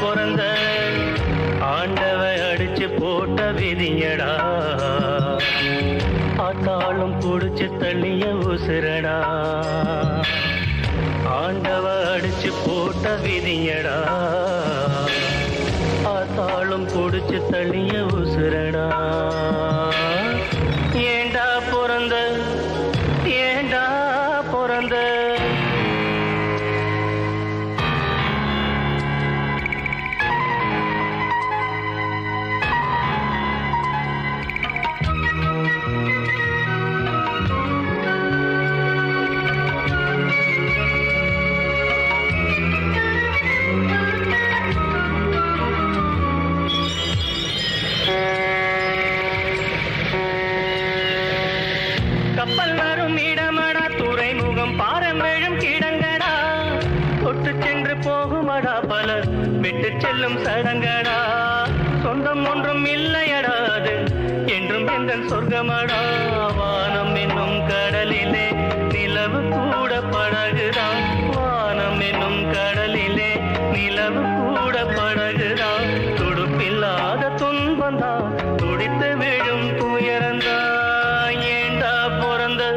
பிறந்த ஆண்டவ அடிச்சு போட்ட விதியடா ஆத்தாளும் புடிச்சு தள்ளிய உசுரடா ஆண்டவ அடிச்சு போட்ட விதியடா ஆத்தாளும் புடிச்சு தள்ளிய உசுரடா ஏண்டா பிறந்த ஏண்டா பிறந்த கப்பல் வரும் இடமடா துறைமுகம் பாரம்பெழும் கிடங்கடா தொட்டு சென்று போகுமடா பலர் விட்டு செல்லும் சடங்கடா சொந்தம் ஒன்றும் இல்லையடா அது என்றும் எங்கள் சொர்க்கமடா வானம் என்னும் கடலிலே நிலவு கூட படகுதான் வானம் என்னும் கடலிலே நிலவு கூட படகுதான் துடுப்பில்லாத துன்பந்தான் துடித்து விழும் துயரந்தான் ஏண்டா பிறந்த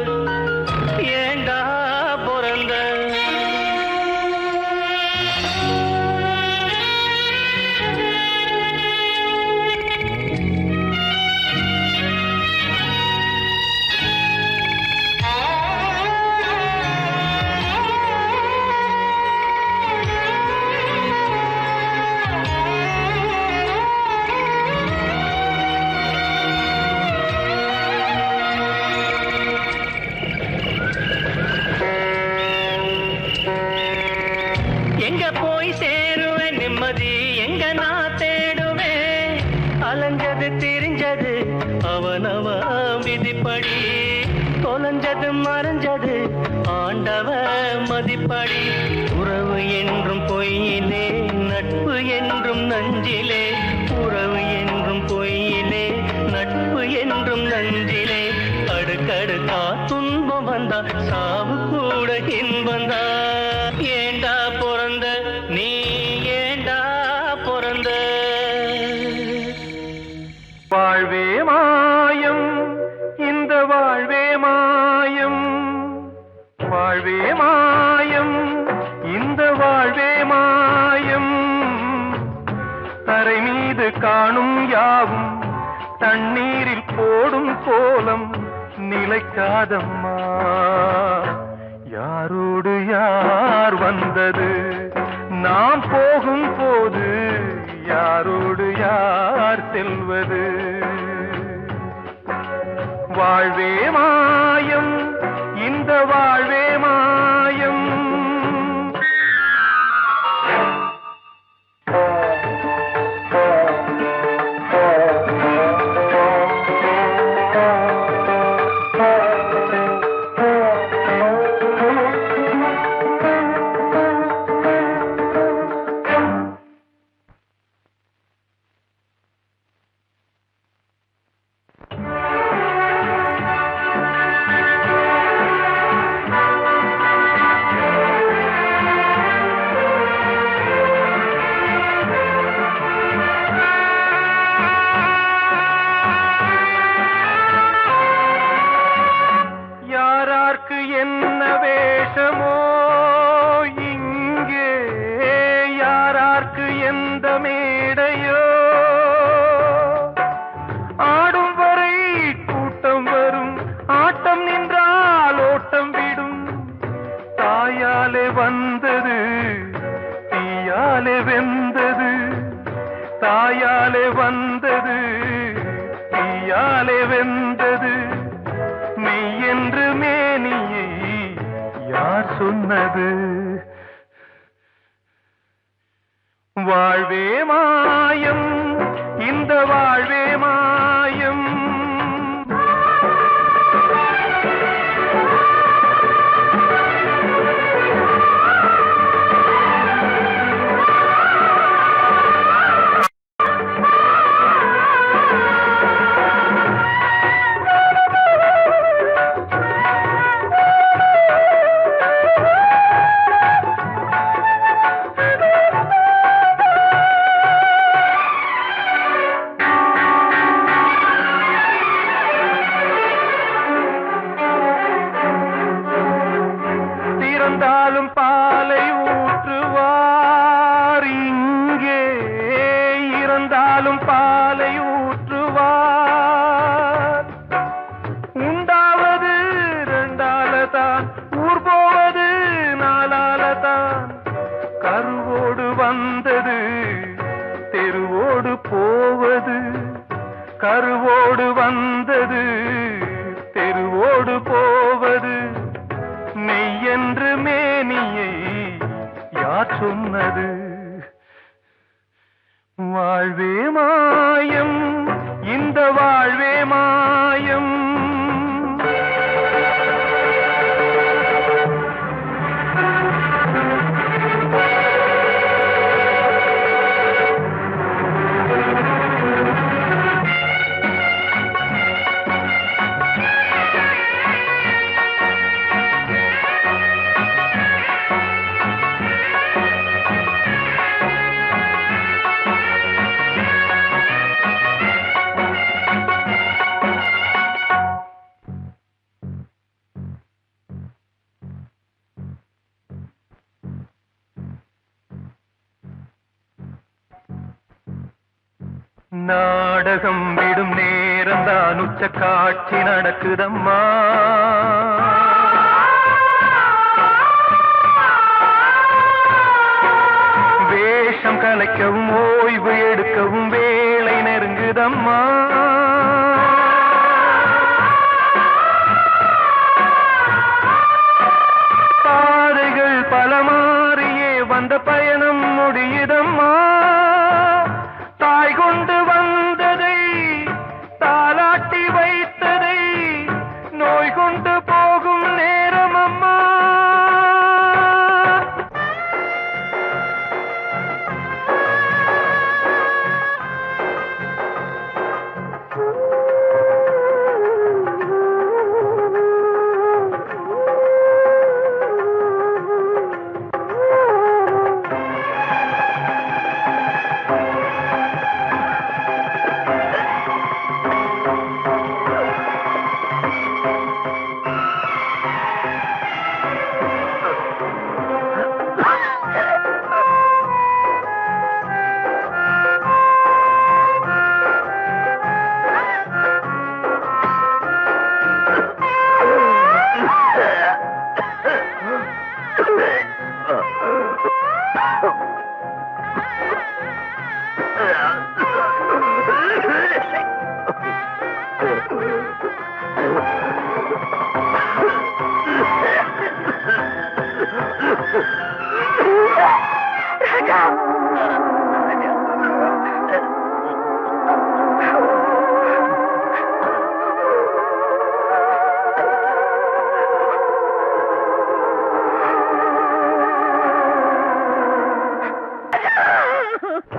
எங்க போய் சேருவேன் நிம்மதி எங்க நான் தேடுவேன் அலைஞ்சது திரிஞ்சது அவனவ விதிப்படி தொலைஞ்சது மறைஞ்சது ஆண்டவ மதிப்படி உறவு என்றும் பொய்யிலே நட்பு என்றும் நஞ்சிலே உறவு என்றும் பொய்யிலே நட்பு என்றும் நஞ்சிலே அடுக்கடுக்கா துன்பம் வந்தா சாவு கூட இன்பந்தா ஏண்டா பிறந்த நீ ஏண்டா பிறந்த வாழ்வே மாயம் இந்த வாழ்வே மாயம் வாழ்வே மாயம் இந்த வாழ்வே மாயம் தரை மீது காணும் யாவும் தண்ணீரில் போடும் கோலம் நிலைக்காதம்மா யாரோடு யார் வந்தது நாம் போகும் போது யாரோடு யார் செல்வது வாழ்வே மாயம் இந்த வாழ்வே மாயம் என்ன வேஷமோ இங்கே யாரார்க்கு எந்த மேடையோ ஆடும் வரை கூட்டம் வரும் ஆட்டம் நின்றால் ஓட்டம் விடும் தாயாலே வந்தது தீயாலே வெந்தது தாயாலே வந்தது தீயாலே வெந்தது மெய் என்று மேனியை யார் சொன்னது வாழ்வே மாயம் இந்த வாழ்வே மாயம் பாலும் பாலை ஊற்றுவார். உண்டாவது ரெண்டாலதான், ஊர் போவது நாலாலதான். கருவோடு வந்தது தெருவோடு போவது, கருவோடு வந்தது தெருவோடு போவது. மெய்யென்று மேனியை யார் சொன்னது? வாழ்வே மாயம், இந்த வாழ்வே மாயம். நாடகம் விடும் நேரம் தான், உச்ச காட்சி நடக்குதம்மா. வேஷம் கலைக்கவும் ஓய்வு எடுக்கவும் வேளை நெருங்குதம்மா. பாதைகள் பல மாறியே வந்த பயணம் முடியுதம்மா. தாய் கொண்டு வந்ததை தாலாட்டி வைத்ததை நோய் கொண்டு போகும் நேரம் அம்மா.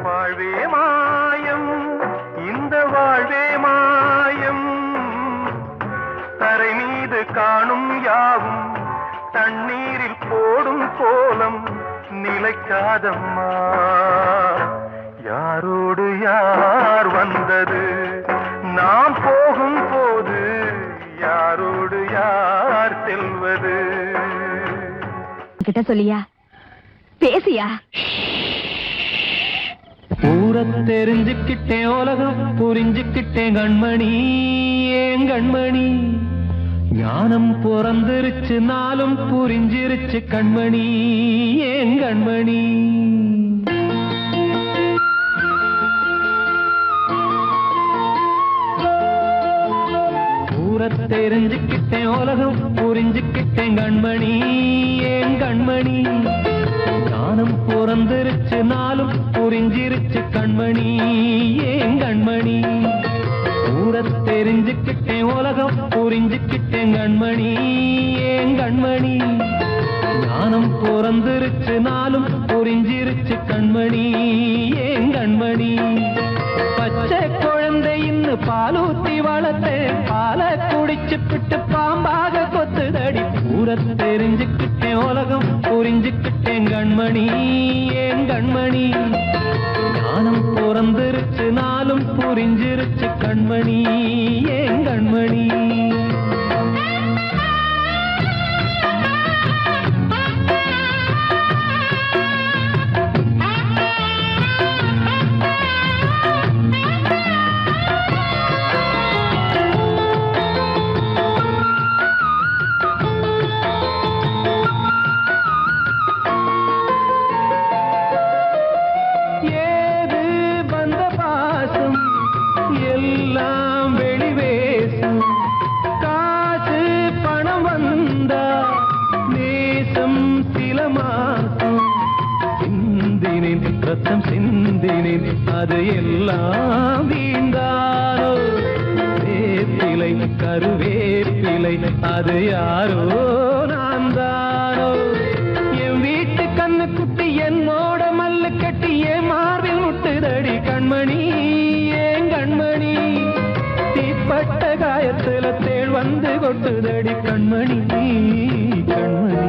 வாழ்வே மாயம், இந்த வாழ்வே மாயம். தரை மீது காணும் யாவும் தண்ணீரில் போடும் கோலம் நிலைக்காதம்மா. யாரோடு யார் வந்தது நாம் போகும் போது, யாரோடு யார் செல்வது? கிட்ட சொல்லியா, பேசியா? ஊரை தெரிஞ்சுக்கிட்டேன், உலகம் புரிஞ்சுக்கிட்டேன் கண்மணி, ஏன் கண்மணி. ஞானம் பிறந்திருச்சு, நாளும் புரிஞ்சிருச்சு கண்மணி, ஏன் கண்மணி. ஊரை தெரிஞ்சுக்கிட்டேன், உலகம் புரிஞ்சுக்கிட்டேன் கண்மணி, ஏன் கண்மணி. ஞானம் பிறந்திருச்சு, நாளும் புரிஞ்சிருச்சு கண்மணி, ஏன் கண்மணி. ஊரை தெரிஞ்சுக்கிட்டேன், உலகம் புரிஞ்சுக்கிட்டேன் கண்மணி, ஏன் கண்மணி. ஞானம் பிறந்திருச்சு, நாளும் புரிஞ்சிருச்சு கண்மணி, ஏன் கண்மணி. பச்சை குழந்தை இன்னும் பாலூத்தி வளர்த்தேன், பாலை குடிச்சு பிட்டு பாம்பாக கொத்துதடி. ஊரை தெரிஞ்சுக்கிட்டேன், உலகம் புரிஞ்சுக்கிட்டேன் கண்மணி, ஏன் கண்மணி. ஞானம் பிறந்திருச்சு, நாளும் புரிஞ்சிருச்சு கண்மணி, ஏன் கண்மணி. ரத்தம் சிந்தினேன் அது எல்லாம் வீண்டாரோ வேப்பிலை கருவேப்பிலை அது யாரோ நான் தானோ என் வீட்டு கண்ணு குட்டி என்னோட மல்லு கட்டி என் மார்பில் முட்டுதடி கண்மணி ஏன் கண்மணி தீப்பட்ட காயத்துல தேள் வந்து கொட்டுதடி கண்மணி கண்மணி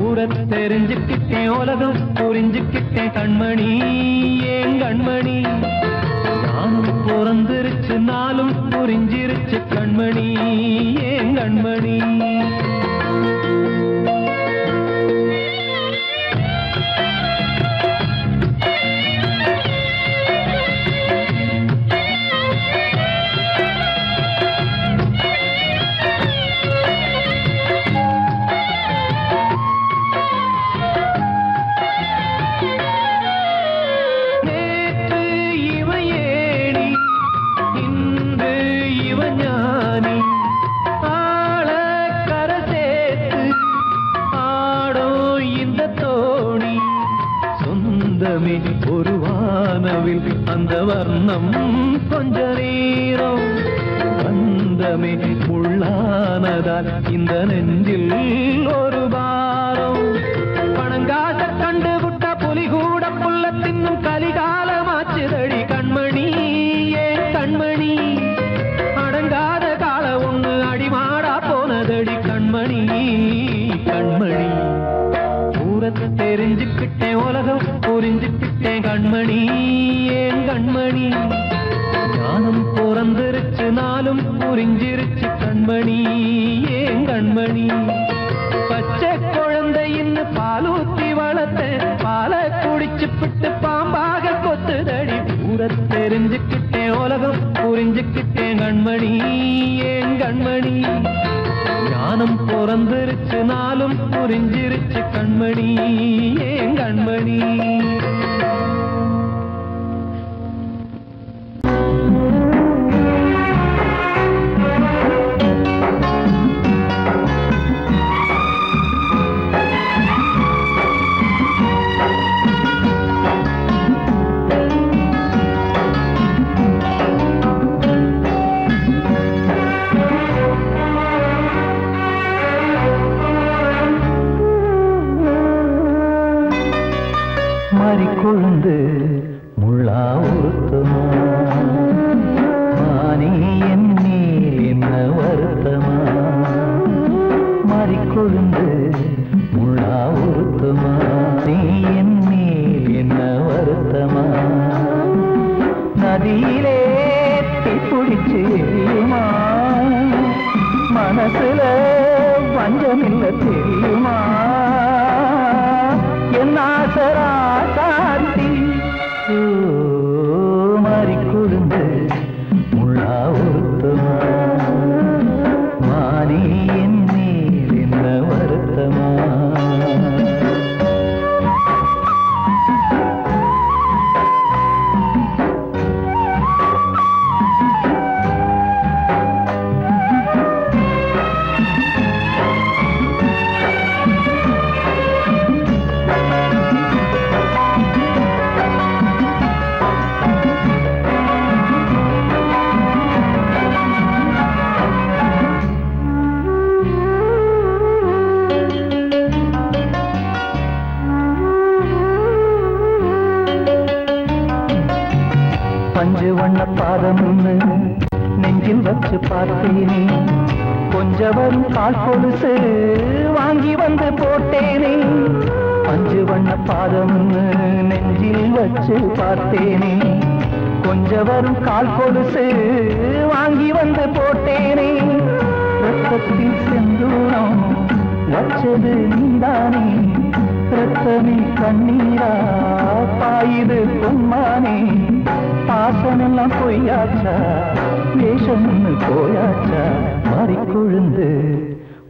ஊர தெரிஞ்சுக்கிட்டேன் உலகம் புரிஞ்சுக்கிட்டேன் கண்மணி ஏன் கண்மணி நானும் பிறந்திருச்சு நாளும் புரிஞ்சிருச்சு கண்மணி ஏன் கண்மணி ஒரு வானவில் அந்த வர்ணம் கொஞ்ச நேரம் வந்தமே உள்ளானதால் இந்த நெஞ்சில் ஒரு பாரம் பணங்காச கண்டு விட்ட புலி கூட புல்ல தின்னும் கலிகாலமாச்சுதடி கண்மணி ஏன் கண்மணி அடங்காத கால ஒண்ணு அடிமாடா போனதடி கண்மணி கண்மணி தெரிஞ்சுக்கிட்டேன் உலகம் புரிஞ்சுக்கிட்டேன் கண்மணி ஏன் கண்மணி ஞானம் பிறந்திருச்சு நாளும் புரிஞ்சிருச்சு கண்மணி ஏன் கண்மணி பச்சை குழந்தை இன்னும் பாலூத்தி வளர்த்த பாலை குடிச்சு பிட்டு பாம்பாக கொத்துதடி பூர தெரிஞ்சுக்கிட்டேன் உலகம் புரிஞ்சுக்கிட்டேன் கண்மணி ஏன் கண்மணி ஞானம் பிறந்திருச்சு நாளும் புரிஞ்சிருச்சு கண்மணி ஏன் கண்மணி கொழுந்து முள்ளா உறுத்துமா மானே என் மேல் என்ன வருத்தமா மாறிக்கொழுந்து முள்ளா உறுத்துமா நீ என் மேல் என்ன வருத்தமா நதியிலே பிடிச்சு மனசுல வஞ்சமில்ல தெரியுமா என் ஆசராசாத்தி மாறிக்கொழுந்து முள்ளா உறுத்துமா மானே என் மேல் என்ன வருத்தமா பஞ்சு வண்ண பாதம் நெஞ்சில் வச்சு பார்த்தேனே கொஞ்சம் வரும் கால் கொலுசு வாங்கி வந்து போட்டேனே பஞ்சு வண்ண பாதம் நெஞ்சில் வச்சு பார்த்தேனே கொஞ்சம் வரும் கால் கொலுசு வாங்கி வந்து போட்டேனே ரத்தத்தில் செந்தூரம் வச்சது நீதானே ரத்தமே கண்ணீரா பாயுது பொன்மானே பாசமெல்லாம் பொய்யாச்சா வேஷம்னு போயாச்சா மாறிக்கொழுந்து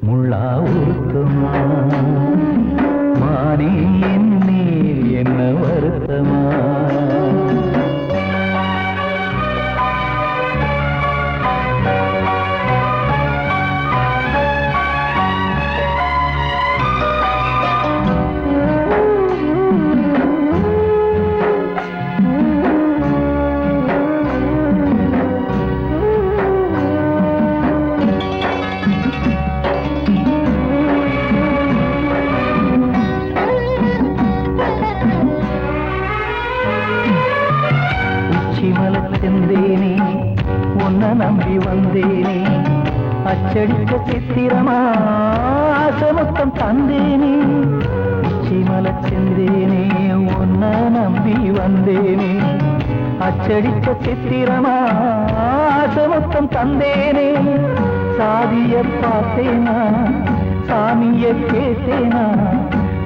முள்ளா உறுத்துமா மானே என் மேல் என்ன வருத்தமா செந்தேனே உன்னை நம்பி வந்தேனே அச்சடிக்க சித்திரமா ஆசமொத்தம் தந்தேனே உச்சிமலை செந்தேனே உன்னை நம்பி வந்தேனே அச்சடிக்க சித்திரமா ஆசமொத்தம் தந்தேனே சாதிய பார்த்தேனா சாமிய கேட்டேனா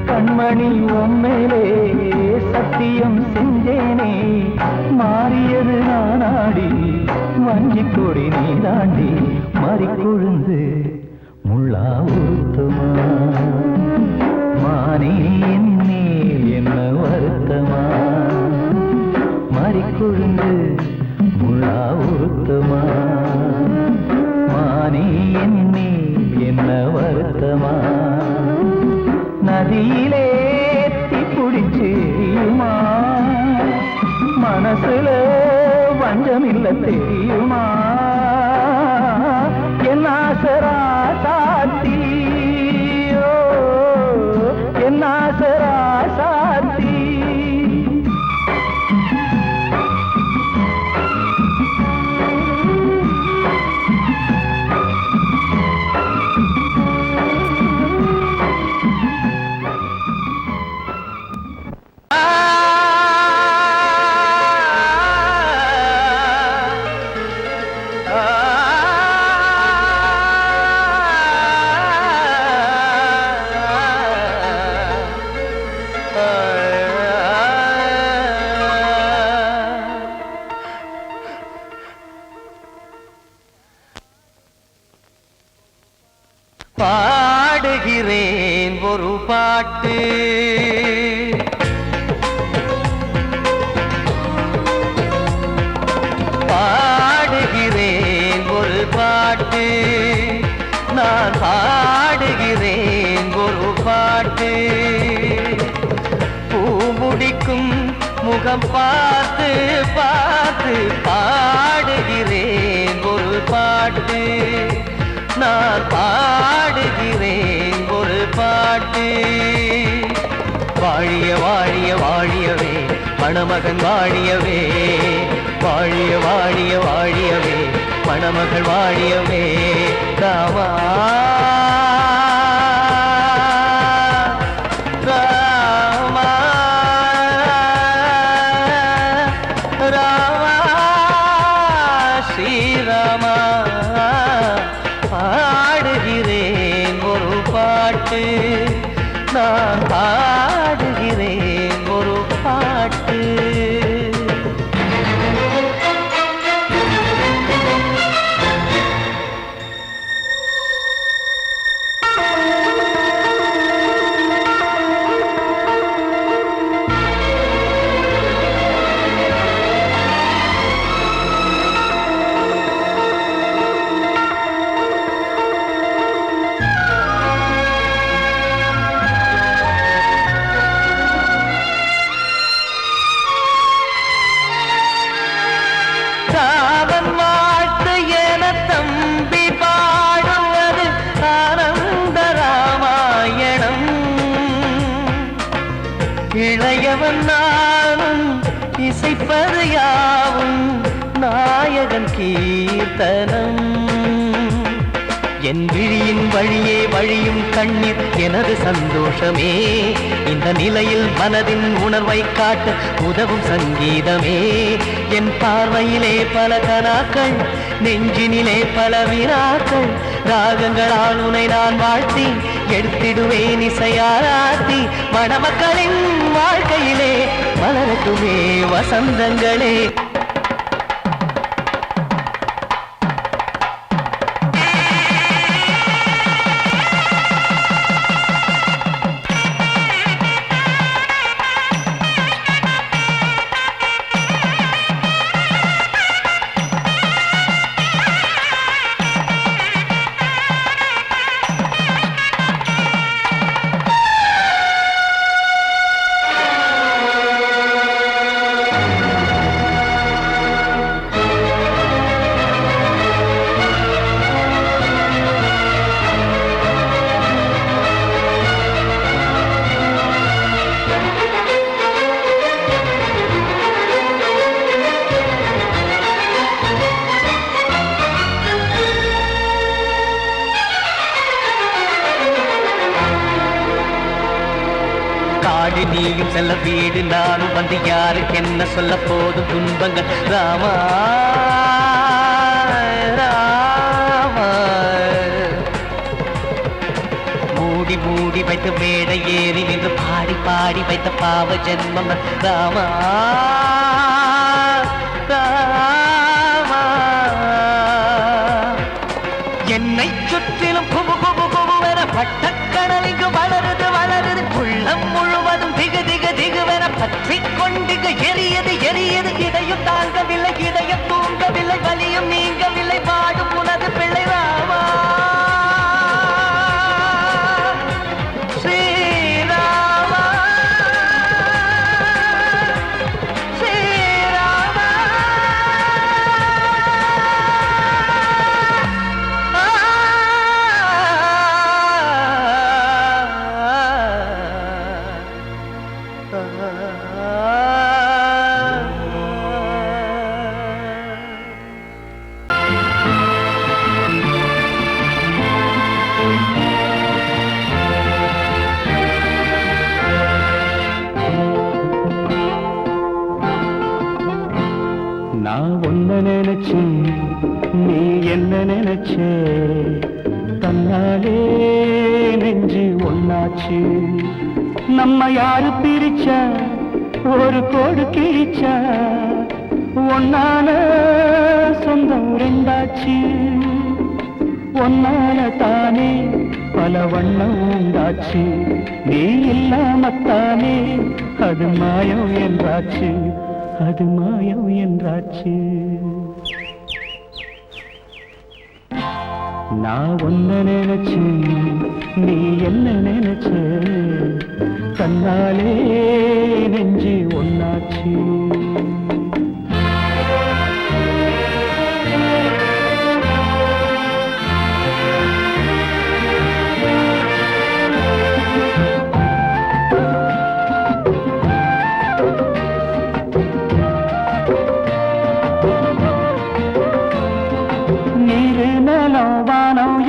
கண்மணி உம்மேலே சத்தியம் செஞ்சேனே மாறியது நானாடி வஞ்சி கொடி நீ தாண்டி மறிக்கொழுந்து முள்ளா உருத்தமா மானே என்னே என்ன வருத்தமா மறிக்கொழுந்து முள்ளா உருத்தமா மானே என்னே என்ன வருத்தமா நதியிலே தீப்பிடிச்சேயுமா மனசுல வஞ்சமில்ல தெரியுமா என் ஆசரா சாத்தி என் ஆசரா சாத்தி பாடுகிறேன் ஒரு பாட்டு பாடுகிறேன் ஒரு பாட்டு நான் பாடுகிறேன் ஒரு பாட்டு பூமுடிக்கும் முகம் பார்த்து பார்த்து பாடுகிறேன் ஒரு பாட்டு நான் பாடுகிறேன் ஒரு பாட்டு வாழிய வாழிய வாழியவே மணமகன் வாழியவே வாழிய வாழிய வாழியவே மணமகள் வாழியவே ராமா ராமா ராமா ஸ்ரீராமா பாடுகிறேன் ஒரு பாட்டு நான் பாடுகிறேன் ஒரு பாட்டு சாவன் வாழ்த்து என தம்பி பாடுவது ஆனந்த ராமாயணம் இளையவன் நானும் இசைப்பது யாவும் நாயகன் கீர்த்தனம் என் விழியின் வழியே வழியும் கண்ணீர் எனது சந்தோஷமே இந்த நிலையில் மனதின் உணர்வை காட்ட உதவும் சங்கீதமே என் பார்வையிலே பல கனாக்கள் நெஞ்சினிலே பல வினாக்கள் ராகங்களால் உனை நான் வாழ்த்தி எடுத்திடுவேன் இசையாராத்தி மணமக்களின் வாழ்க்கையிலே மலரட்டுமே வசந்தங்களே நீயும் செல்ல வீடு நானும் வந்து யாருக்கு என்ன சொல்ல போதும் துன்பங்கள் ராமா ராமா மூடி மூடி வைத்த மேடை ஏறி நின்று பாடி பாடி வைத்த பாவ ஜென்மம் ராமா ராமா என்னை சுற்றிலும் குபு குபு குபுவென பட்டக்கடல் இங்கு வளருது வளருது உள்ளம் முழுவதும் திகு திகு திகுவென பற்றி கொண்டிகு எரியது எரியது இதையும் தாங்கவில்லை இதயம் தூங்கவில்லை வலியும் நீங்கவில்லை வாடும் உனது பிள்ளை ராமா ஸ்ரீராமா ஸ்ரீராமா நான் ஒன்ன நினைச்சு நீ என்ன நினைச்சே தன்னாலே நெஞ்சு ஒன்னாச்சு நம்ம யாரு பிரிச்சா ஒரு கோடு கிழிச்சா ஒன்னால சொந்தம் ரெண்டாச்சு ஒன்னால தானே பல வண்ணம் உண்டாச்சு நீ இல்லாமத்தானே அது மாயம் என்றாச்சு அது மாயம் என்றாச்சு நான் ஒன்ன நினைச்சு நீ என்ன நினைச்ச தன்னாலே நெஞ்சு ஒன்னாச்சு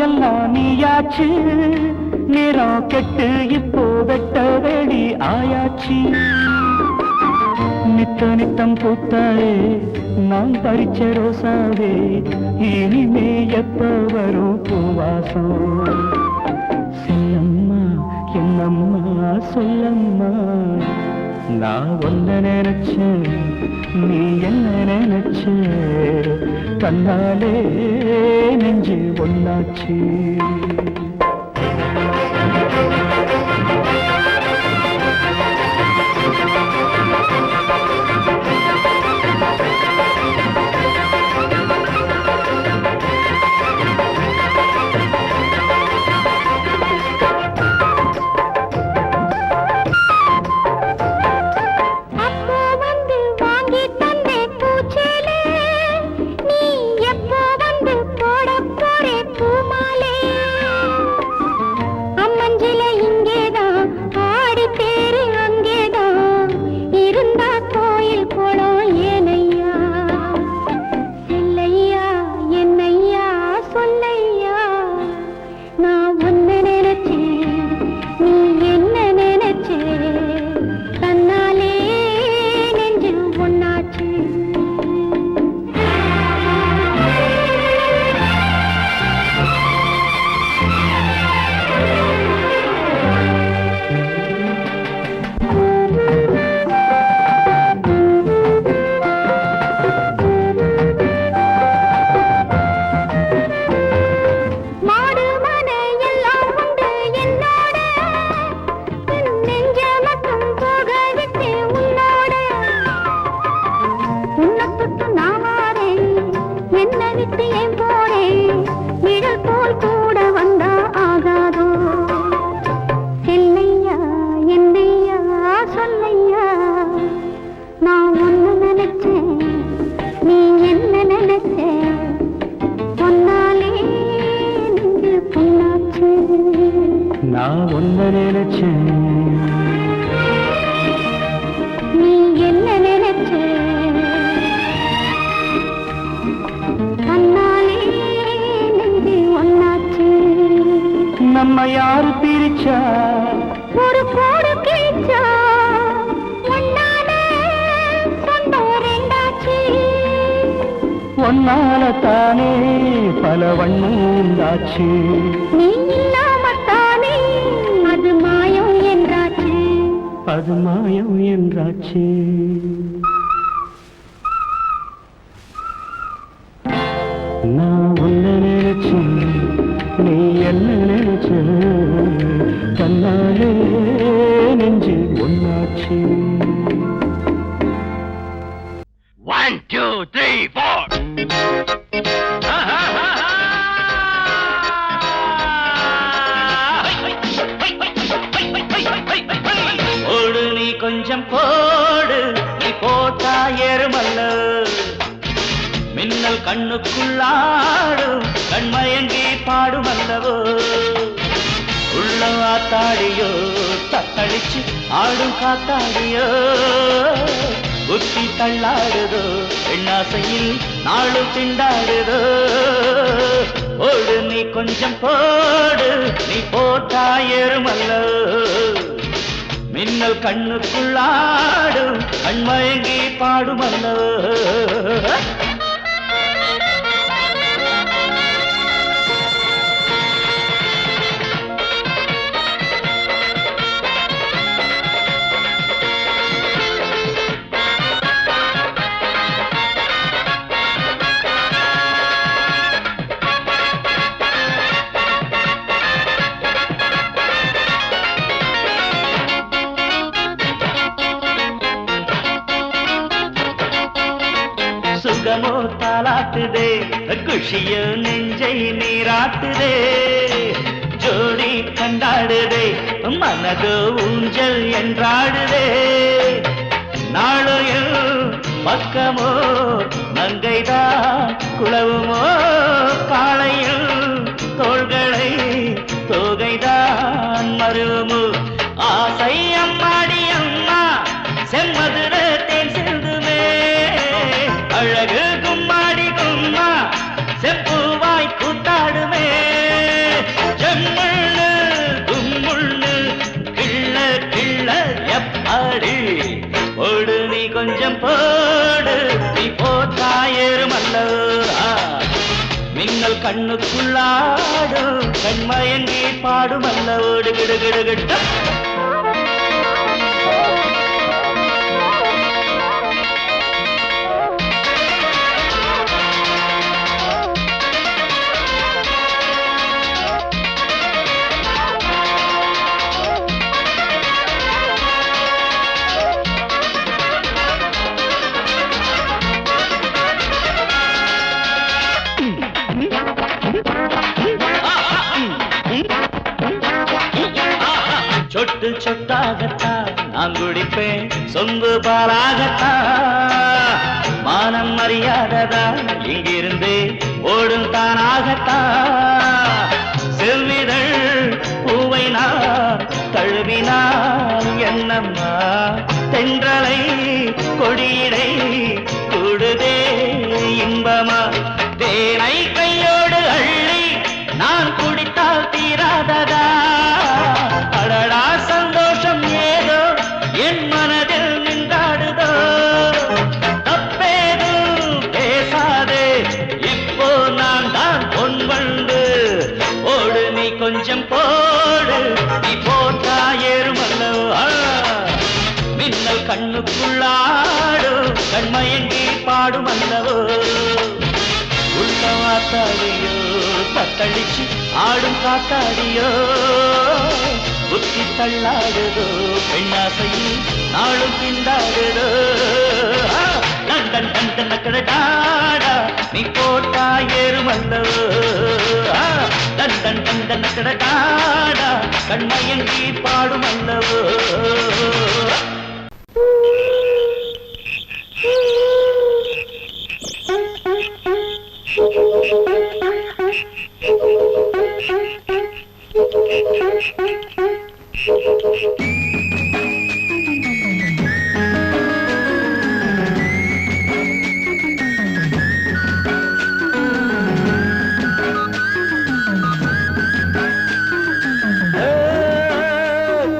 எல்லாம் நீயாச்சு நிறம் கெட்டு இப்போ வெட்ட வெடி ஆயாச்சு நித்த நித்தம் பூத்தாயே நான் பறிச்ச ரோசாவே இனிமே எப்ப வரும் பூவாசம் சொல்லம்மா என்னம்மா சொல்லம்மா நான் ஒன்ன நினைச்சேன் நீ என்ன நினைச்ச கண்ணாலே நெஞ்சு ஒன்னாச்சு நான் ஒன்ன நினைச்சேன் நீ என்ன நினைச்ச தன்னாலே நெஞ்சு ஒன்னாச்சு நம்ம யாரு பிரிச்சா ஒரு கோடு கிழிச்சா ஒன்னால தானே பல வண்ணம் உண்டாச்சு. நீ இல்லாமத்தானே அது மாயம் என்றாச்சு. அது மாயம் என்றாச்சு. நான் உன்னை நினைச்சு நீ என்ன நினைச்ச தன்னாலே நெஞ்சு ஒன்னாச்சு. 1 2 3 4 ஓடு நீ கொஞ்சம் போடு, நீ போட்டா ஏறுமல்ல. மின்னல் கண்ணுக்குள்ளாடும், கண்மயங்கி பாடுமல்லவோ. உள்ள ஆத்தாடியோ தத்தளிச்சு ஆடும் காத்தாடியோ. புத்தி தள்ளாடுதோ பெண்ணாசையில் நாளும் திண்டாடுதோ. ஓடு நீ கொஞ்சம் போடு, நீ போட்டா ஏறுமல்லோ. மின்னல் கண்ணுக்குள்ளாடும், கண்மயங்கி பாடுமல்லோ. சுகமோ தாளாட்டுதே, குஷியோ நெஞ்சை நீராட்டுதே. ஜோடி கண்டாடுதே, மனதோ ஊஞ்சல் என்றாடுதே. நாளையோ பக்கமோ மங்கைதான் குளவுமோ. காளையில் தோள்களை தோகைதான் மருவமோ. ஆசை அம்மாடி அம்மா செம்மதுர தேன் செல்துமே. அழகு கும்மாடி கும்மா செப்புவாய் கூத்தாடுமே. ஜம்முள்ளு கும்முள்ளு கிள்ள கிள்ள எப்பாடி. ஓடு நீ கொஞ்சம் போடு, நீ போட்டா ஏறுமல்லோ. மின்னல் கண்ணுக்குள்ளாடும், கண்மயங்கி பாடுமல்ல. ஓடு கிடு கிடு கிட்ட சொட்டு சொட்டாகத்தான் நான் குடிப்பேன், சொம்பு பாலாகத்தான். மானம் மரியாதைதான் இங்கிருந்து ஓடும் தானாகத்தான். செவ்விதழ் பூவை நான் தழுவினால் என்னம்மா. தென்றலை கொடியிடை கூடுதே இன்பமா. தேனை கையோடு அள்ளி நான் குடித்தால் தீராததா. அடடா சந்தோஷம் ஏதோ என் மனதில் நின்றாடுதோ. தப்பேதும் பேசாதே, இப்போ நான் தான் பொன் வண்டு. ஓடு நீ கொஞ்சம் போடு, நீ போட்டா ஏறுமல்லோ. மின்னல் கண்ணுக்குள்ளாடும், கண்மயங்கி பாடுமல்லவோ. உள்ளவாத்தாடியோ தத்தளிச்சு ஆடும் காத்தாடியோ. புத்தி தள்ளாடுதோ பெண்ணாசையில் நாளும் திண்டாடுதோ. லண்டன் கண்டன் நக்கடாடா நீ போட்டா ஏறுமல்லோ. லண்டன் கண்டன் நக்கடாடா கண்மயங்கி பாடுமல்லவோ.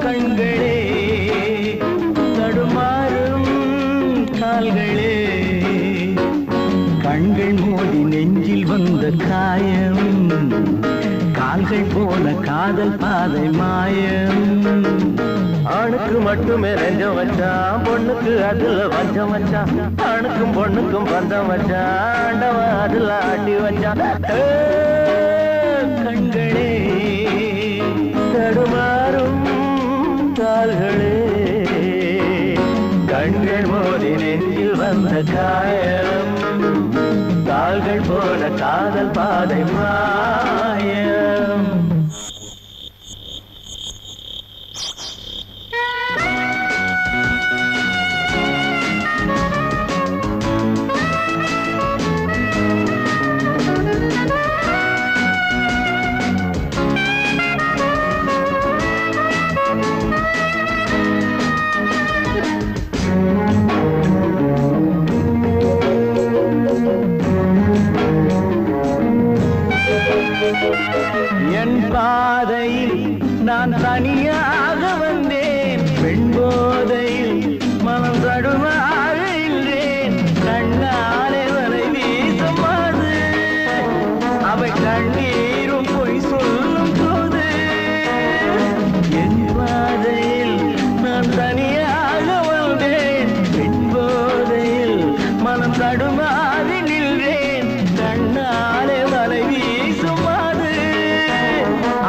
கண்களே தடுமாறும் கால்களே, கண்கள் கண்கள் மோதி நெஞ்சில் வந்த காயம் கால்கள் போல காதல் பாதை மாயம் ஆணுக்கு மட்டுமே நெஞ்சம் வச்சான் பொண்ணுக்கு அதுல வஞ்சம் வச்சான் ஆணுக்கும் பொண்ணுக்கும் பந்தம் வச்சான் ஆண்டவன் அதுல ஆட்டி வச்சான் கண்களே தடுமாறும் கால்களே கண்கள் மோதி நெஞ்சில் வந்த காயம் கால்கள் போல காதல் பாதை மாயம் என் பாதையில் நான் தனியாக வந்தேன் பெண் போதையில் மனம் தடுமாறுகின்றேன் கண்ணாலே வரை வீசமாது அவை கண்ணீரும் பொய் சொல்லும் போது என் பாதையில் நான் தனியாக வந்தேன் பெண் போதையில் மனம் தடுமாறி நின்றேன் கண்ணாலே வரை வீசுமாது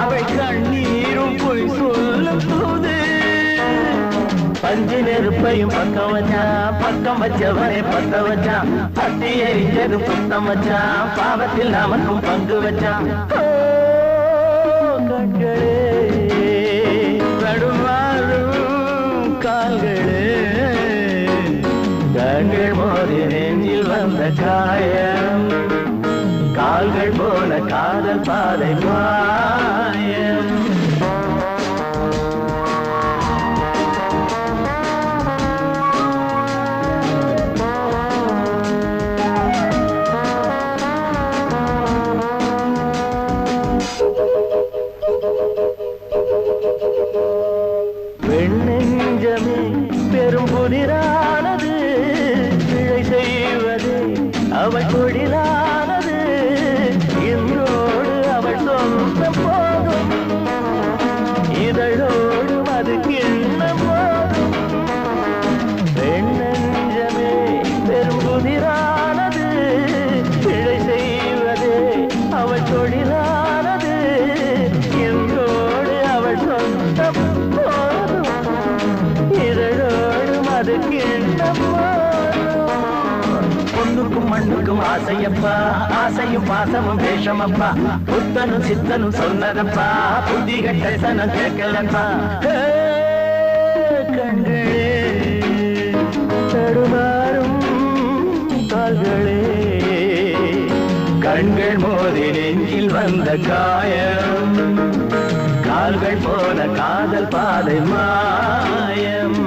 அவை கண்ணீரும் பொய் சொல்லும் போது பஞ்சு நெருப்பையும் பக்கம் வச்சான் பக்கம் வச்சவனை பத்த வச்சான் பத்தி எரிஞ்சதும் சுத்தம் வச்சான் பாவத்தில் நமக்கும் பங்கு வச்சான் கண்களே தடுமாறும் கால்களே கண்கள் மோதி நெஞ்சில் வந்த காயம் கால்கள் போல காதல் பாதை மாயம் பெண்ணெஞ்சமே பெரும் புதிரானது பிழை செய்வது அவள் கொடிலானது இன்றோடு அவள் சொந்த போதும் இதழோடு அது கிண்ண போதும் பெண்ணெஞ்சமே பெரும் புதிரானது பிழை செய்வது அவள் தொழிலானது இன்றோடு அவள் சொந்த போதும் இதழோடும் அது கிண்ண பொண்ணுக்கும் மண்ணுக்கும் ஆசையப்பா ஆசையும் பாசமும் வேஷமப்பா புத்தனும் சித்தனும் சொன்னதப்பா புத்தி கட்ட சனம் கேட்கலப்பா கண்களே தடுமாறும் கால்களே கண்கள் மோதி நெஞ்சில் வந்த காயம் கால்கள் போல காதல் பாதை மாயம்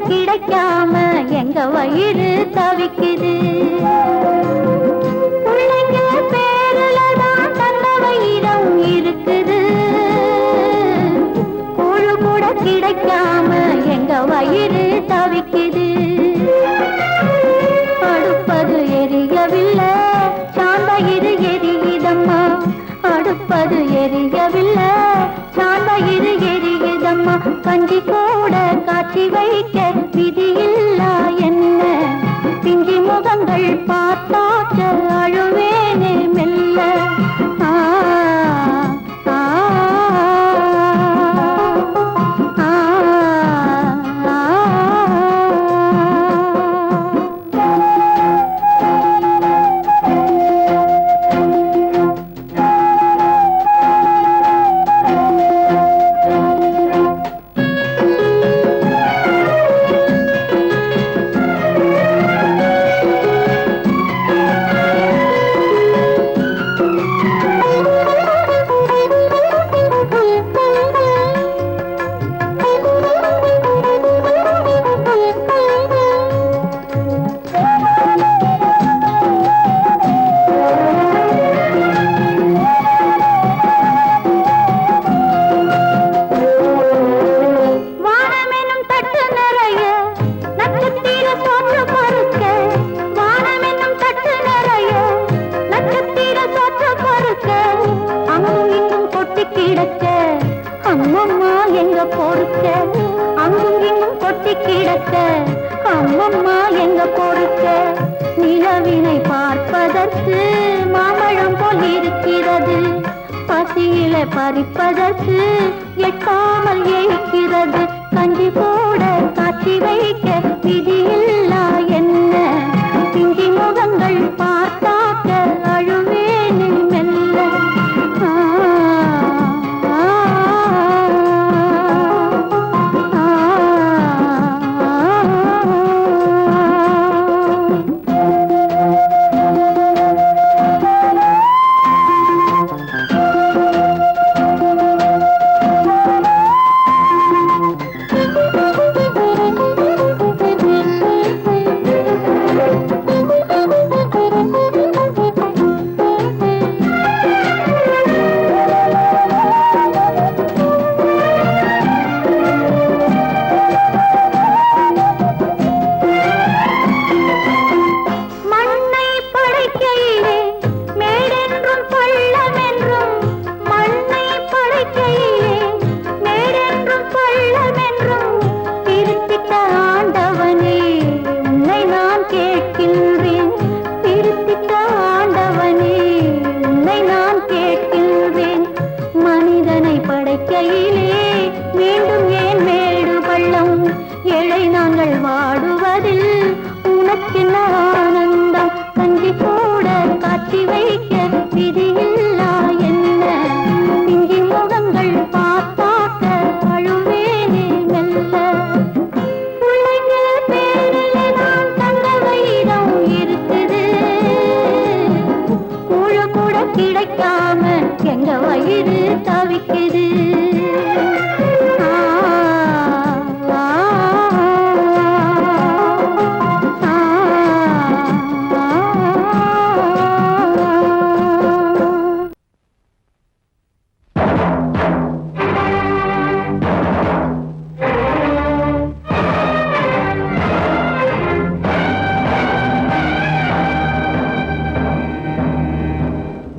கிடைக்காம எங்க வயிறு தவிக்குது பிள்ளைங்க பேருல தான் தந்த வயிறம் இருக்குது கூழு கூட கிடைக்காம எங்க வயிறு தவிக்குது அடுப்பது எரியவில்லை சாந்தயிறு எரியுதம்மா அடுப்பது எரியவில்லை சாந்தயிறு எரியுதம்மா கஞ்சி கூட காட்சி வைக்க விதியில்லா என்ன பிஞ்சி முகங்கள் பார்த்தாக்க அழுவேனே மெல்ல ஆ ஆ ஆ ஆ கையில பறிப்பதற்கு எட்டாமல் ஏய்க்கிறது. கஞ்சி போட காட்சி வைக்க விதியில்லா என்ன? பிஞ்சி முகங்கள் பார்த்தாக்க அழுவேனே மெல்ல.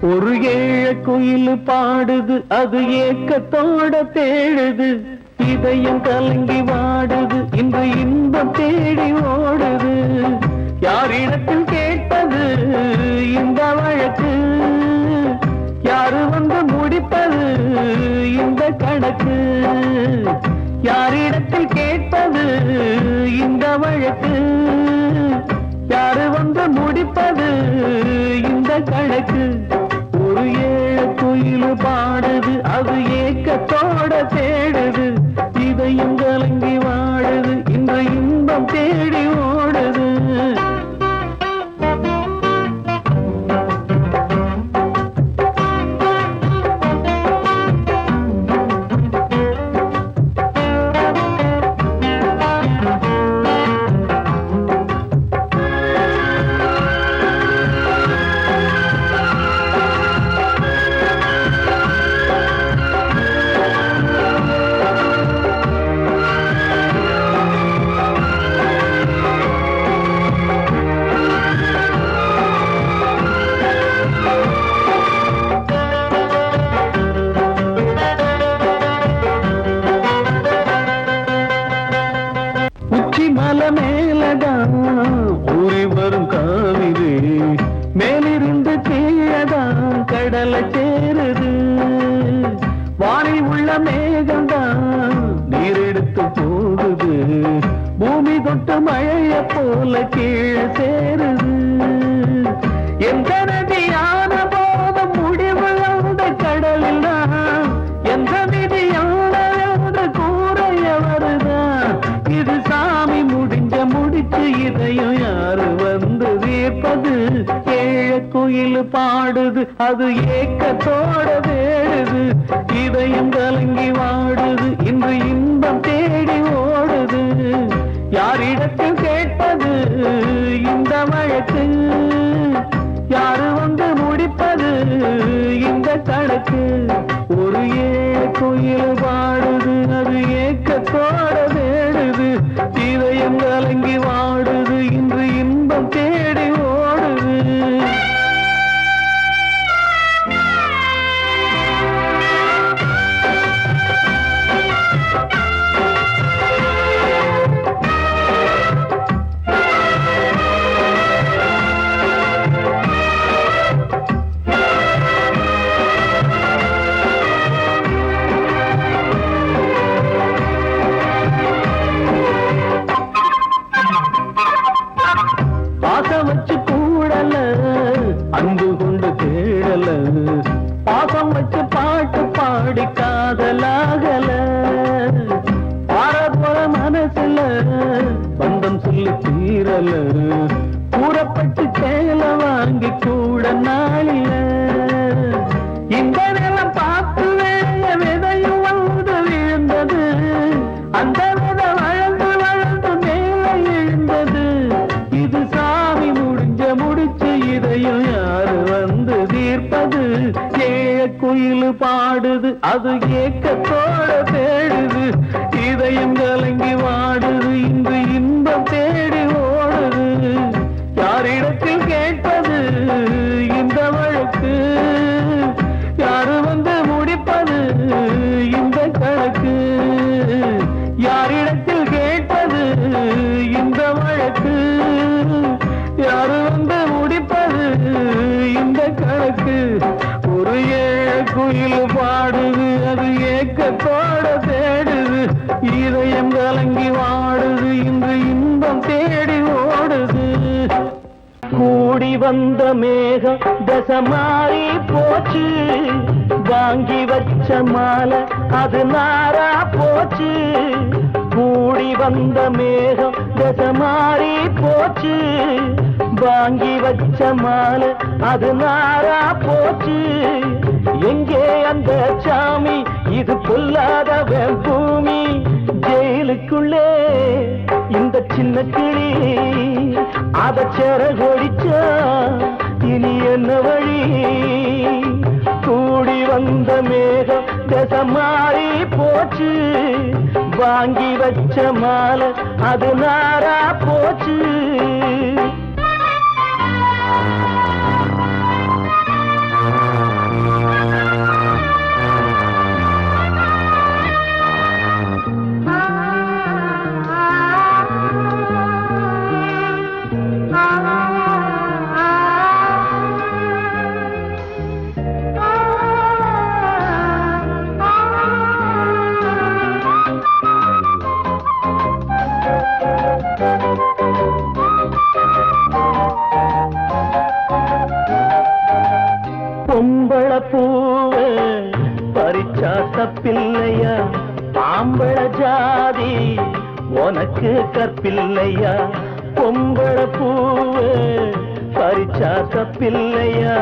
ஒரு ஏழ குயில் பாடுது, அது ஏக்கத்தோட தேடுது. இதயம் கலங்கி வாடுது, இன்று இன்பம் தேடி ஓடுது. யாரிடத்தில் கேட்பது இந்த வழக்கு? யாரு வந்து முடிப்பது இந்த கணக்கு? யாரிடத்தில் கேட்பது இந்த வழக்கு? யாரு வந்து முடிப்பது இந்த கணக்கு? ஒரு ஏழ குயில் பாடுது, அது ஏக்கத்தோட தேடுது. இதயம் கலங்கி வாடுது, இன்று இன்பம் தேடி ஓடுது. மலை மேலதான் ஊறி வரும் காவிரி, மேலிருந்து கீழதான் கடலை சேருது. வானில் உள்ள மேகம்தான் நீரெடுத்து போகுது, பூமி தொட்டு மழைய போல கீழே சேருது. எந்த நதியான போதும் முடிவு அந்த கடலில் தான், எந்த விதியான கூறைய வருதான். இது சாமி முடிஞ்ச முடிச்சு, இதையும் யாரு வந்து தீர்ப்பது? ஏழ குயில் பாடுது, அது ஏக்கத்தோட தேடுது. இதயம் கலங்கி வாடுது, இன்று இன்பம் தேடி ஓடுது. யாரிடத்தில் கேட்பது இந்த வழக்கு? யாரு வந்து முடிப்பது இந்த கணக்கு? ஒரு ஏழ குயில் பாடுது, அது ஏக்கத்தோட தேடுது. இதயம் கலங்கி வாடுது, இன்று இன்பம் தேடி ஓடுது. வச்சு கூடல அன்பு கொண்டு தேடல பாசம் வச்சு பாட்டு பாடி காதலாகல பாரபோல மனசுல பந்தம் சொல்லி தீரல கூறப்பட்டு சேல வாங்கி கூட நாளில இந்த நிலம் பார்த்து விதையும் வந்து விழுந்தது அந்த விதை வளர்ந்து வளர்ந்து மேல எழுந்தது இது சாமி முடிச்சு இதையும் யாரு வந்து தீர்ப்பது ஏழ குயில் பாடுது அது ஏக்கத்தோட தேடுது இதயம் கலங்கி வாடுது இன்று இன்பம் தேடி ஓடுது யாரிடத்தில் கேட்பது இந்த வழக்கு யாரு வந்து முடிப்பது இந்த கணக்கு யாரிடத்தில் கேட்பது இந்த வழக்கு யாரு வந்து முடிப்பது இந்த கணக்கு ஒரு ஏழ குயில் பாடுது அது ஏக்கத்தோட தேடுது இதயம் கலங்கி வாடுது இன்று இன்பம் தேடி ஓடுது கூடி வந்த மேகம் தசை மாறி போச்சு வாங்கி வச்ச மாலை அது நாரா போச்சு கூடி வந்த மேகம் தசை மாறி போச்சு வாங்கி வச்ச மாலை அது நாரா போச்சு எங்கே அந்த சாமி இது பொல்லாதவன் பூமி ஜெயிலுக்குள்ளே இந்த சின்ன கிளி அத செரகொடிச்சா இனி என்ன வழி கூடி வந்த மேகம் தசை மாறி போச்சு வாங்கி வச்ச மாலை அது நாரா போச்சு பொம்பள பூவ பறிச்சா தப்பில்லையா ஆம்பள ஜாதி உனக்கு கற்பில்லையா பொம்பள பூவ பறிச்சா தப்பில்லையா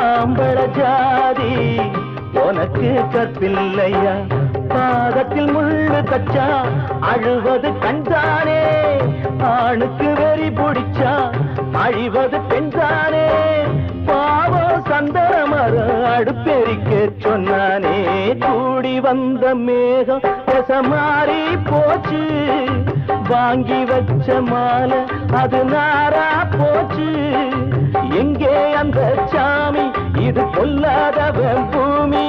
ஆம்பள ஜாதி உனக்கு கற்பில்லையா பாதத்தில் முள்ளு தச்சா அழுவது கண்தானே ஆணுக்கு வெறி பிடிச்சா அழிவது பெண்தானே பாவம் சந்தன மரம் அடுப்பெரிக்க சொன்னானே கூடி வந்த மேகம் தசை மாறி போச்சு வாங்கி வச்ச மாலை அது நாரா போச்சு எங்கே அந்த சாமி இது பொல்லாதவன் பூமி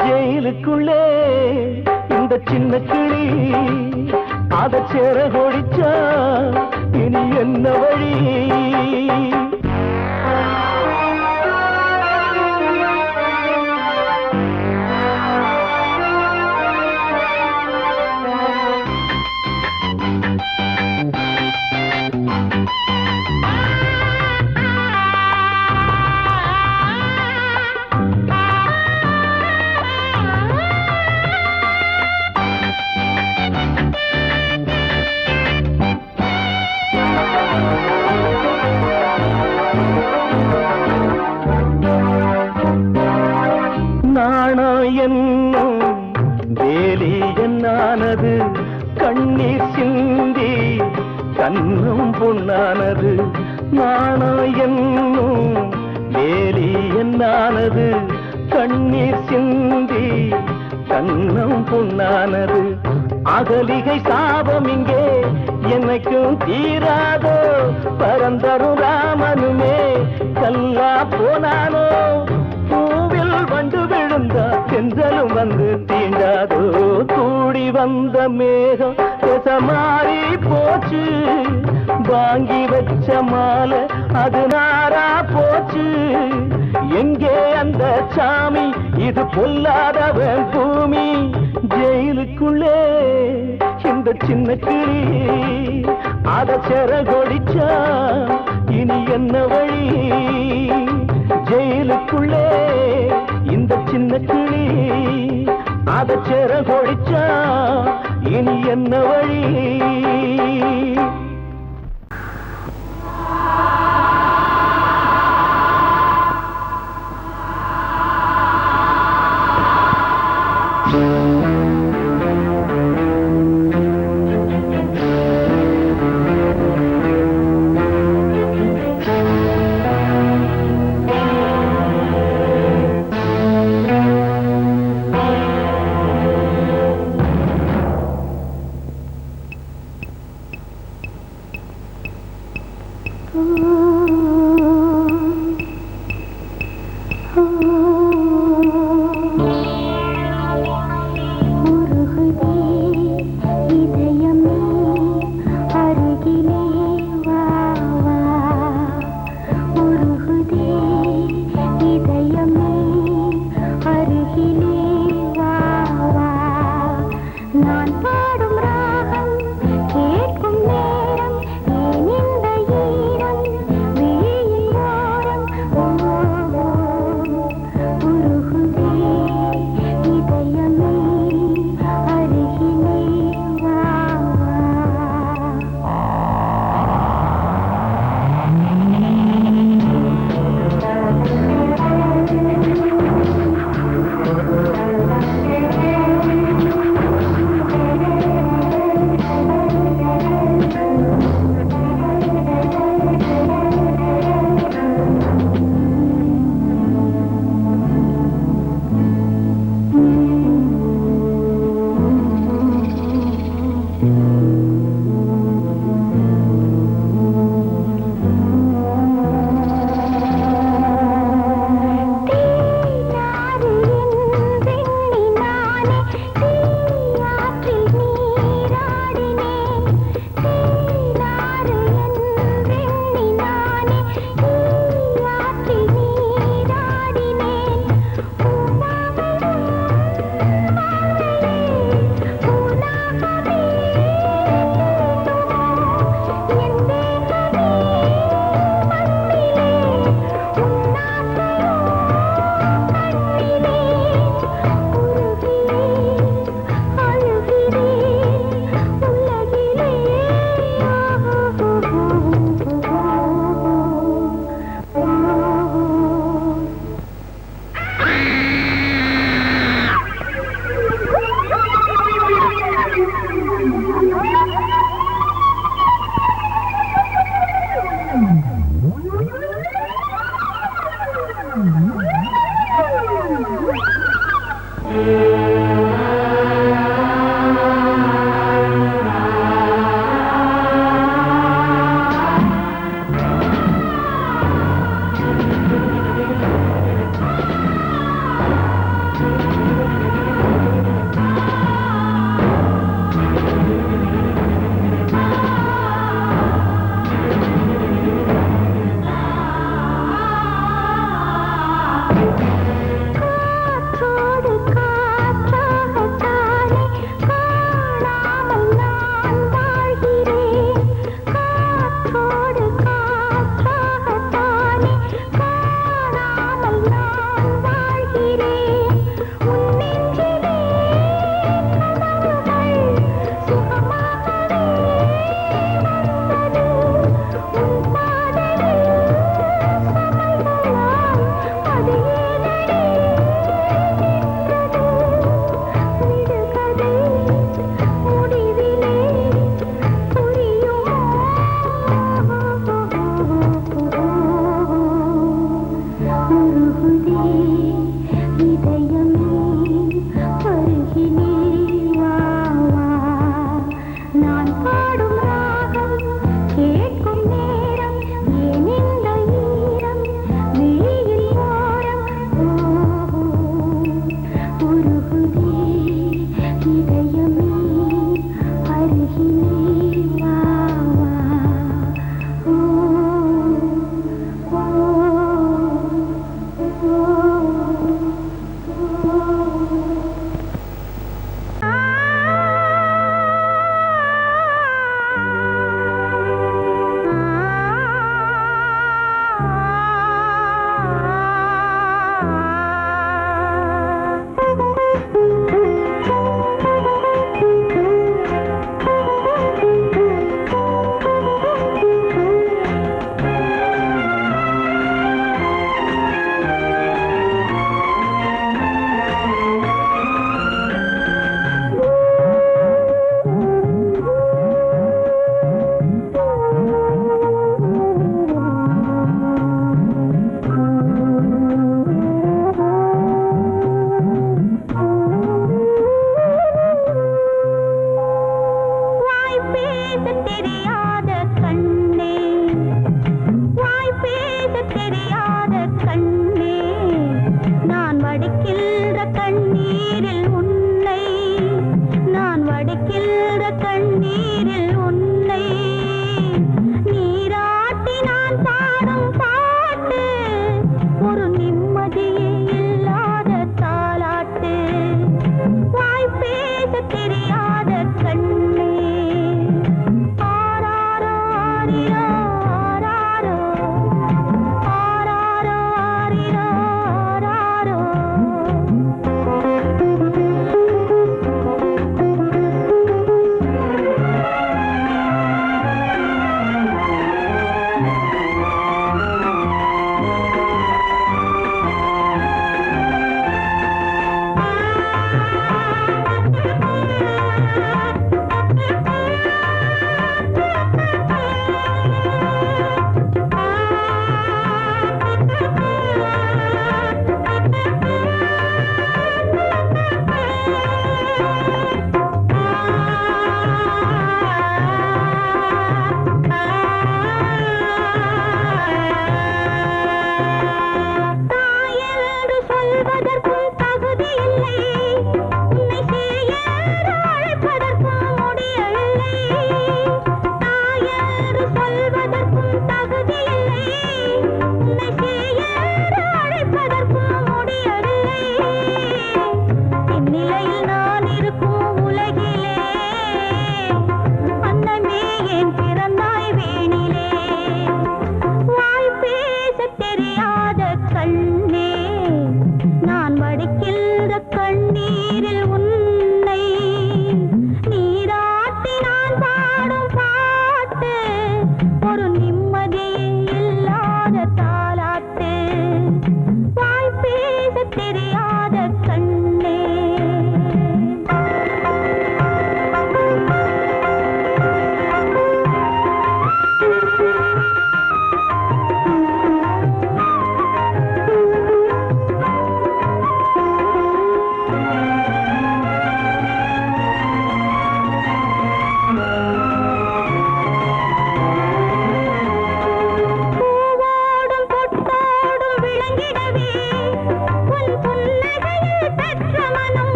ஜெயிலுக்குள்ளே இந்த சின்ன கிளி அத செரகொடிச்சா இனி என்ன வழி என்னும் வேலி என்னானது கண்ணீர் சிந்தி கண்ணும் பொன்னானது நாணம் என்னும் வேலி என்னானது கண்ணீர் சிந்தி கண்ணும் பொன்னானது அகலிகை சாபம் இங்கே என்னைக்கும் தீராதோ பரந்தரும் ராமனுமே கல்லா போனானோ பூவில் வண்டு விழுந்தா சென்றலும் வந்து தீண்டாதோ கூடி வந்த மேகம் தசை மாறி போச்சு வாங்கி வச்ச மாலை அது நாரா போச்சு எங்கே அந்த சாமி இது பொல்லாதவன் பூமி ஜெயிலுக்குள்ளே இந்த சின்ன கிளி அத செரகொடிச்சா இனி என்ன வழி ஜெயிலுக்குள்ளே இந்த சின்ன கிளி அத சேர கொடிச்சா இனி என்ன வழி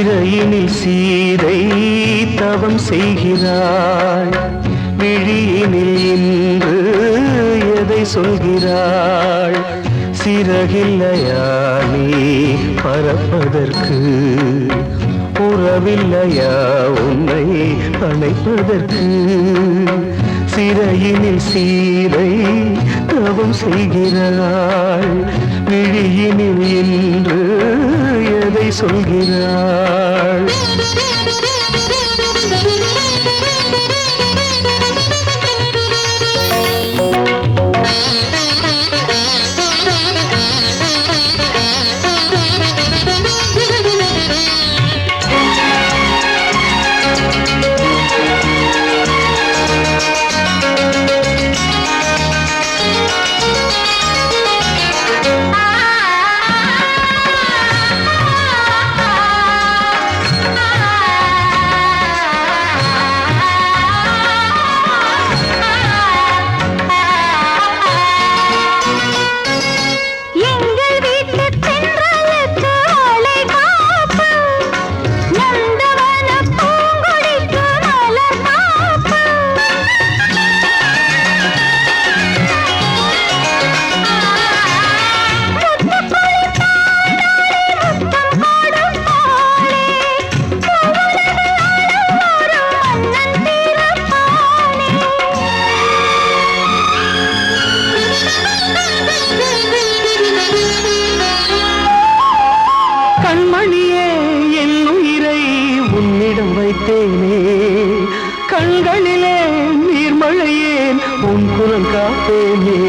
சிறையினில் சீதை தவம் செய்கிறாள், விழியினில் இன்று எதை சொல்கிறாள்? சிறகில்லையா நீ பறப்பதற்கு, உறவில்லையா உன்னை அணைப்பதற்கு? சிறையினில் சீதை தவம் செய்கிறாள், விழியினில் இன்று எதை சொல்கிறாள்? கண்மணியே என் உயிரை உன்னிடம் வைத்தேனே, கண்களிலே நீர்மழையேன் உன் குரல் காப்பேனே.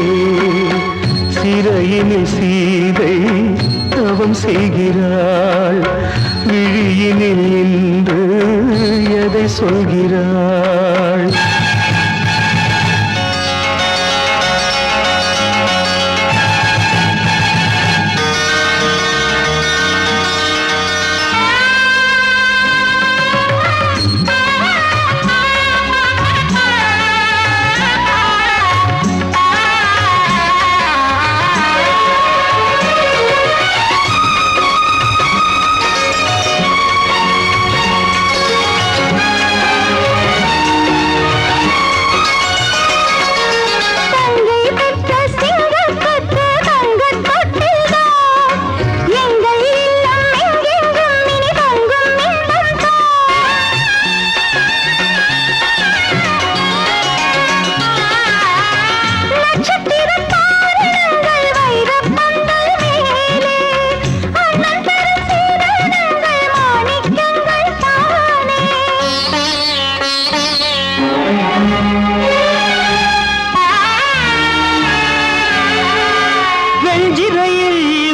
சிறையினில் சீதை தவம் செய்கிறாள், விழியினில் இன்று எதை சொல்கிறாள்?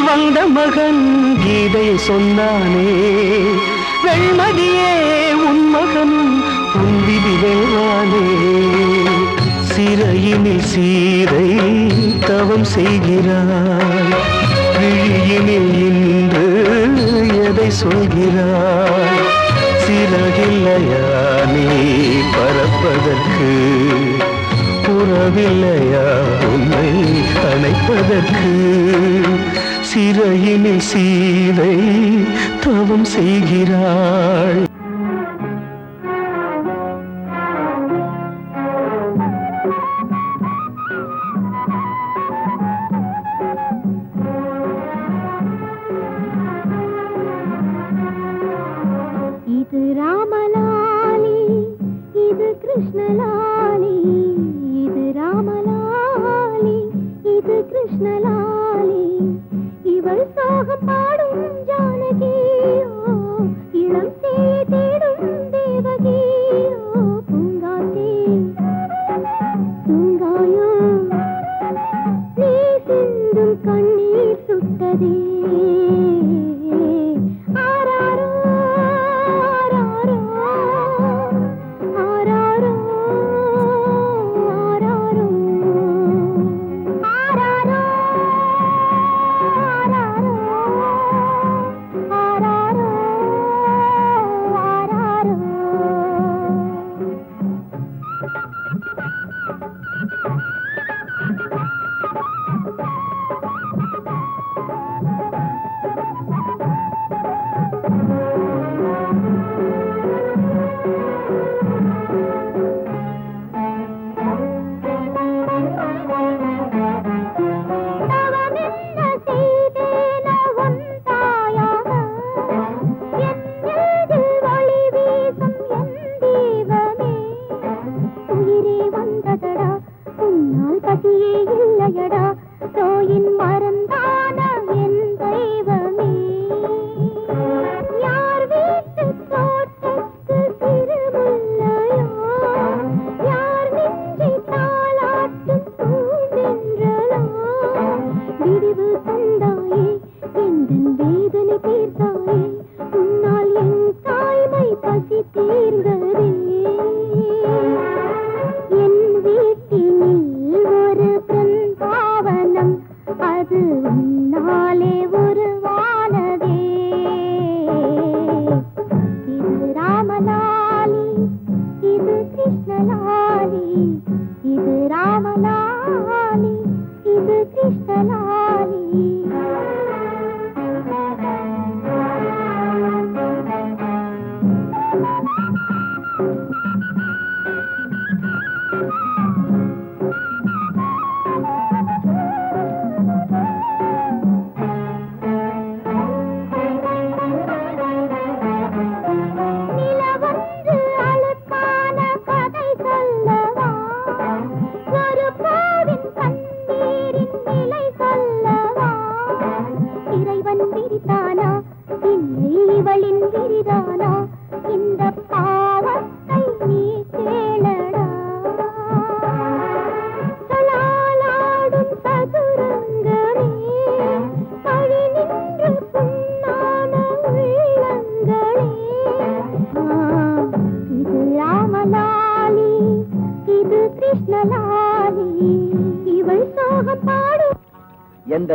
வந்த மகன் கீதை சொன்னானே, வெண்மதியே உன் மகனும் உன் விதி வெல்வானே. சிறையினில் சீதை தவம் செய்கிறாள், விழியினில் இன்று எதை சொல்கிறாள்? சிறகில்லையா நீ பறப்பதற்கு, உறவில்லையா உன்னை அணைப்பதற்கு? சிறையினில் சீதை தவம் செய்கிறாள். இது ராமலாலி, இது கிருஷ்ணலாலி, இது ராமலாலி, இது கிருஷ்ணலாலி. இவள் சோகம் பாடும் ஜானகி, இளம் சேதி உன்னால் பசியே இல்லையடா தோயின் மறந்தான என் தெய்வமே யார் வீட்டு தோட்டத்து திருமுல்லையோ யார் நெஞ்சை தாளாட்டும் பூந்தென்றலோ விடிவு தந்தாயே எந்தன் வேதனை தீர்த்தாயே உன்னால் என் தாய்மை பசி தீர்ந்ததே என் வீட்டினில் ஒரு பிருந்தாவனம் அது உன்னாலே உருவானதே இது ராமலாலி இது கிருஷ்ணலாலி இது ராமலாலி இது கிருஷ்ணலாலி நிலவொன்று அழுக்கான கதை சொல்லவா ஒரு பூவின் கண்ணீரின் நிலை சொல்லவா இறைவன் விரிதானா இல்லை இவளின் விரிதானா இந்த பாவத்தை நீ கேளடா சலாலாடும் சதுரங்கமே பழி நின்று புண்ணான உள்ளங்களே இது ராமலாலி இது கிருஷ்ணலாலி இவள் சோகம் பாடும் எந்த